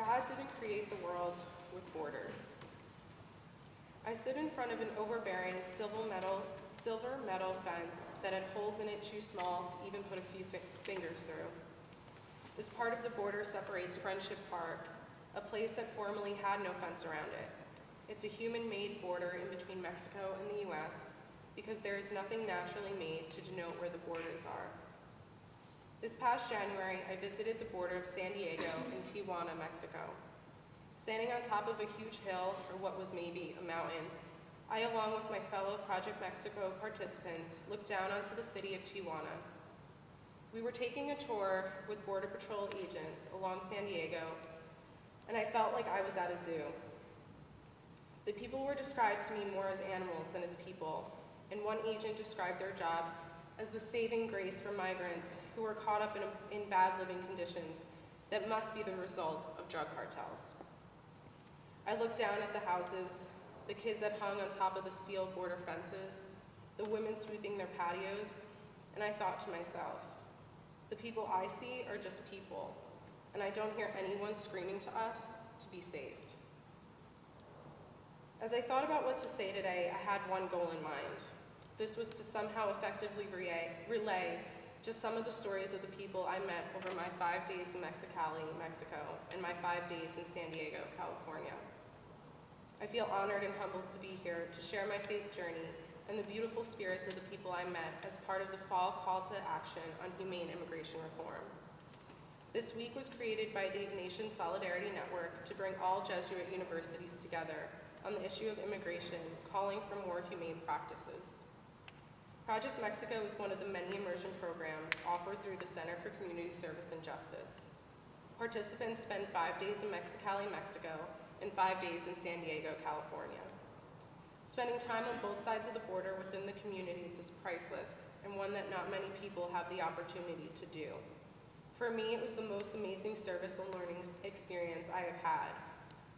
God didn't create the world with borders. I stood in front of an overbearing silver metal fence that had holes in it too small to even put a few fingers through. This part of the border separates Friendship Park, a place that formerly had no fence around it. It's a human-made border in between Mexico and the US because there is nothing naturally made to denote where the borders are. This past January, I visited the border of San Diego and Tijuana, Mexico. Standing on top of a huge hill, or what was maybe a mountain, I, along with my fellow Project Mexico participants, looked down onto the city of Tijuana. We were taking a tour with Border Patrol agents along San Diego, and I felt like I was at a zoo. The people were described to me more as animals than as people, and one agent described their job as the saving grace for migrants who were caught up in bad living conditions that must be the result of drug cartels. I looked down at the houses, the kids that hung on top of the steel border fences, the women sweeping their patios, and I thought to myself, the people I see are just people, and I don't hear anyone screaming to us to be saved. As I thought about what to say today, I had one goal in mind. This was to somehow effectively relay just some of the stories of the people I met over my 5 days in Mexicali, Mexico, and my 5 days in San Diego, California. I feel honored and humbled to be here to share my faith journey and the beautiful spirits of the people I met as part of the fall call to action on humane immigration reform. This week was created by the Ignatian Solidarity Network to bring all Jesuit universities together on the issue of immigration, calling for more humane practices. Project Mexico is one of the many immersion programs offered through the Center for Community Service and Justice. Participants spend 5 days in Mexicali, Mexico, and 5 days in San Diego, California. Spending time on both sides of the border within the communities is priceless, and one that not many people have the opportunity to do. For me, it was the most amazing service and learning experience I have had.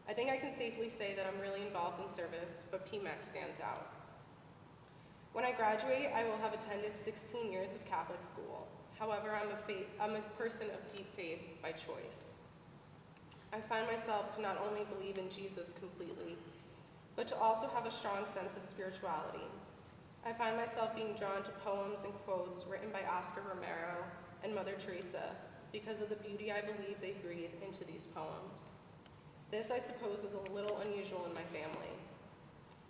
I think I can safely say that I'm really involved in service, but PMEX stands out. When I graduate, I will have attended 16 years of Catholic school. However, I'm a person of deep faith by choice. I find myself to not only believe in Jesus completely, but to also have a strong sense of spirituality. I find myself being drawn to poems and quotes written by Oscar Romero and Mother Teresa because of the beauty I believe they breathe into these poems. This, I suppose, is a little unusual in my family.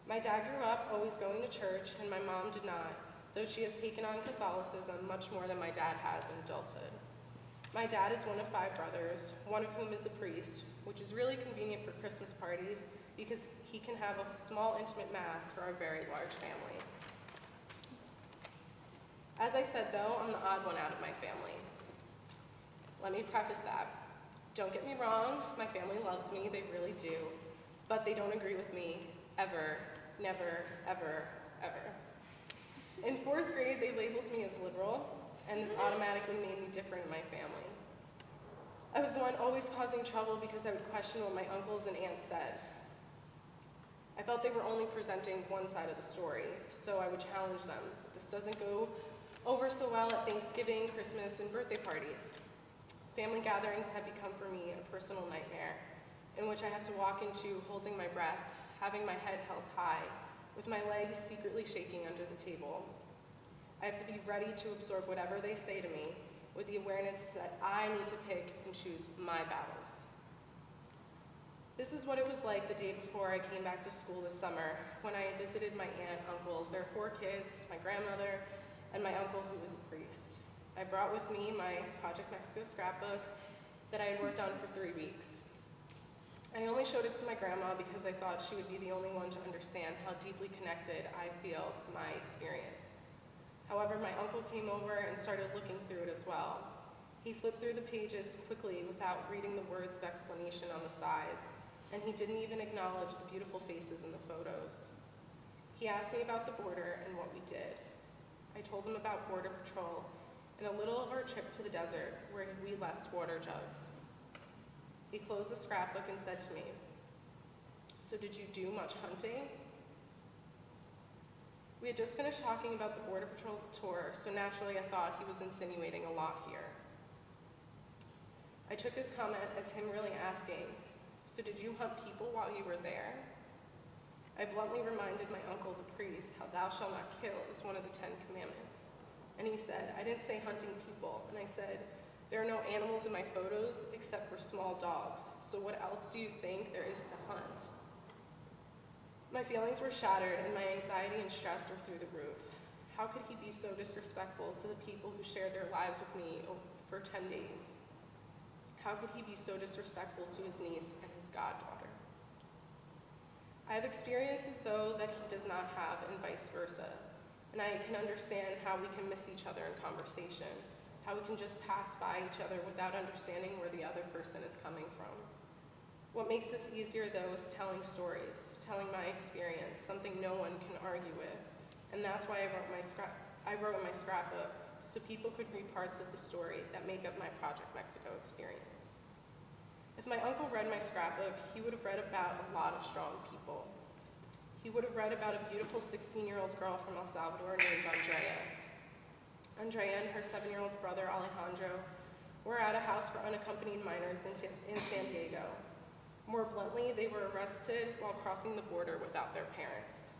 My dad grew up always going to church, and my mom did not, though she has taken on Catholicism much more than my dad has in adulthood. My dad is one of 5 brothers, one of whom is a priest, which is really convenient for Christmas parties because he can have a small intimate mass for our very large family. As I said though, I'm the odd one out of my family. Let me preface that. Don't get me wrong, my family loves me, they really do, but they don't agree with me, ever, never, ever, ever. In 4th grade, they labeled me as liberal, and this automatically made me different in my family. I was the one always causing trouble because I would question what my uncles and aunts said. I felt they were only presenting one side of the story, so I would challenge them. This doesn't go over so well at Thanksgiving, Christmas, and birthday parties. Family gatherings have become for me a personal nightmare, in which I have to walk into holding my breath, having my head held high, with my legs secretly shaking under the table. I have to be ready to absorb whatever they say to me, with the awareness that I need to pick and choose my battles. This is what it was like the day before I came back to school this summer, when I visited my aunt, uncle, their 4 kids, my grandmother, and my uncle who was a priest. I brought with me my Project Mexico scrapbook that I had worked on for 3 weeks. I only showed it to my grandma because I thought she would be the only one to understand how deeply connected I feel to my experience. However, my uncle came over and started looking through it as well. He flipped through the pages quickly without reading the words of explanation on the sides, and he didn't even acknowledge the beautiful faces in the photos. He asked me about the border and what we did. I told him about Border Patrol and a little of our trip to the desert where we left water jugs. He closed the scrapbook and said to me, "So did you do much hunting?" We had just finished talking about the Border Patrol tour, so naturally I thought he was insinuating a lot here. I took his comment as him really asking, So did you hunt people while you were there? I bluntly reminded my uncle, the priest, how thou shalt not kill is one of the 10 commandments. And he said, I didn't say hunting people. And I said, there are no animals in my photos except for small dogs. So what else do you think there is to hunt? My feelings were shattered and my anxiety and stress were through the roof. How could he be so disrespectful to the people who shared their lives with me for 10 days? How could he be so disrespectful to his niece and his goddaughter? I have experiences, though, that he does not have, and vice versa. And I can understand how we can miss each other in conversation, how we can just pass by each other without understanding where the other person is coming from. What makes this easier, though, is telling stories, telling my experience, something no one can argue with. And that's why I wrote in my scrapbook, so people could read parts of the story that make up my Project Mexico experience. If my uncle read my scrapbook, he would have read about a lot of strong people. He would have read about a beautiful 16-year-old girl from El Salvador named Andrea. Andrea and her 7-year-old brother, Alejandro, were at a house for unaccompanied minors in San Diego. More bluntly, they were arrested while crossing the border without their parents.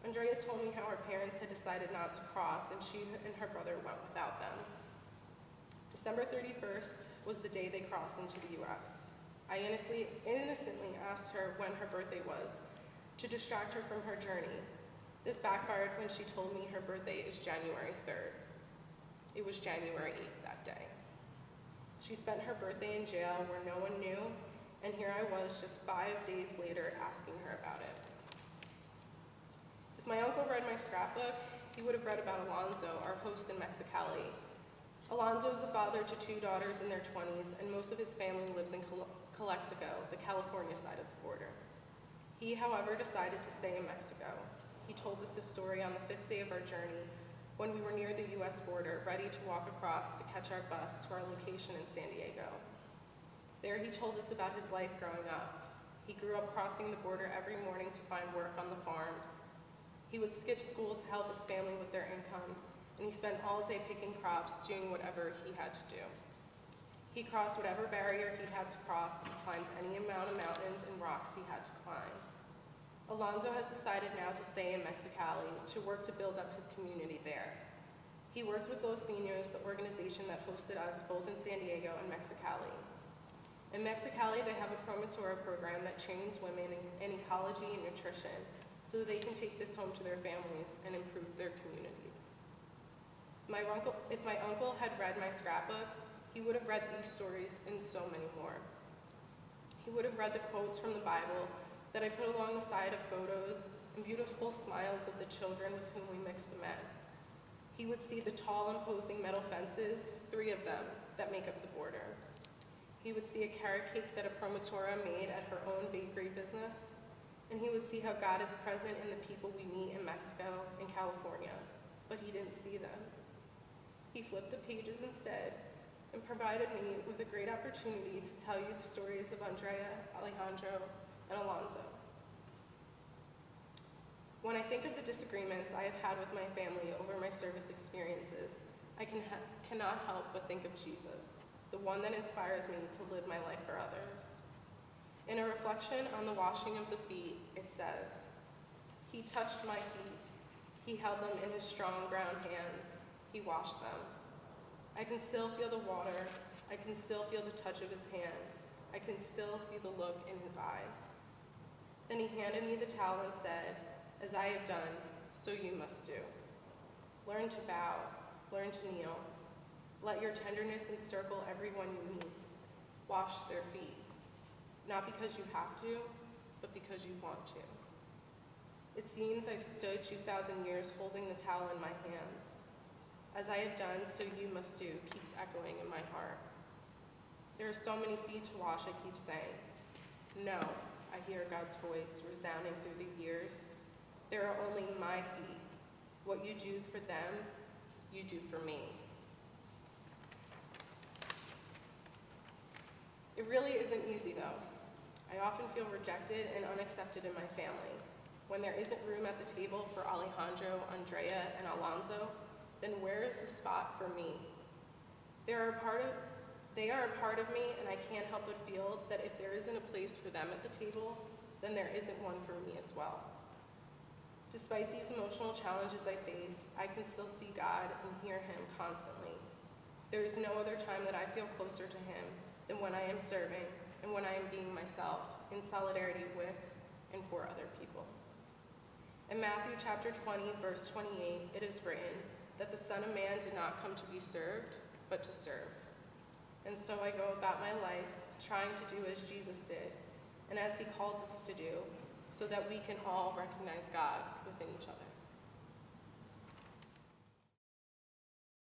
Andrea told me how her parents had decided not to cross, and she and her brother went without them. December 31st was the day they crossed into the US. I innocently asked her when her birthday was to distract her from her journey. This backfired when she told me her birthday is January 3rd. It was January 8th that day. She spent her birthday in jail where no one knew, and here I was just 5 days later asking her about it. If my uncle read my scrapbook, he would have read about Alonzo, our host in Mexicali. Alonzo is a father to 2 daughters in their 20s, and most of his family lives in Calexico, the California side of the border. He, however, decided to stay in Mexico. He told us this story on the 5th day of our journey, when we were near the US border, ready to walk across to catch our bus to our location in San Diego. There he told us about his life growing up. He grew up crossing the border every morning to find work on the farms. He would skip school to help his family with their income, and he spent all day picking crops, doing whatever he had to do. He crossed whatever barrier he had to cross and climbed any amount of mountains and rocks he had to climb. Alonzo has decided now to stay in Mexicali to work to build up his community there. He works with Los Niños, the organization that hosted us both in San Diego and Mexicali. In Mexicali, they have a promotora program that trains women in ecology and nutrition so that they can take this home to their families and improve their communities. If my uncle had read my scrapbook, he would have read these stories and so many more. He would have read the quotes from the Bible that I put along the side of photos and beautiful smiles of the children with whom we mixed and met. He would see the tall, imposing metal fences, 3 of them, that make up the border. He would see a carrot cake that a promotora made at her own bakery business, and he would see how God is present in the people we meet in Mexico and California, but he didn't see them. He flipped the pages instead and provided me with a great opportunity to tell you the stories of Andrea, Alejandro, and Alonzo. When I think of the disagreements I have had with my family over my service experiences, I cannot help but think of Jesus, the one that inspires me to live my life for others. In a reflection on the washing of the feet, it says, "He touched my feet. He held them in his strong brown hands. He washed them. I can still feel the water. I can still feel the touch of his hands. I can still see the look in his eyes." Then he handed me the towel and said, "As I have done, so you must do. Learn to bow, learn to kneel. Let your tenderness encircle everyone you meet. Wash their feet, not because you have to, but because you want to." It seems I've stood 2,000 years holding the towel in my hands. "As I have done, so you must do," keeps echoing in my heart. There are so many feet to wash, I keep saying. No, I hear God's voice resounding through the years. There are only my feet. What you do for them, you do for me. It really isn't easy, though. I often feel rejected and unaccepted in my family. When there isn't room at the table for Alejandro, Andrea, and Alonzo, then where is the spot for me? They are a part They are a part of me, and I can't help but feel that if there isn't a place for them at the table, then there isn't one for me as well. Despite these emotional challenges I face, I can still see God and hear him constantly. There is no other time that I feel closer to him than when I am serving and when I am being myself in solidarity with and for other people. In Matthew chapter 20, verse 28, it is written that the Son of Man did not come to be served, but to serve. And so I go about my life trying to do as Jesus did, and as he called us to do, so that we can all recognize God within each other.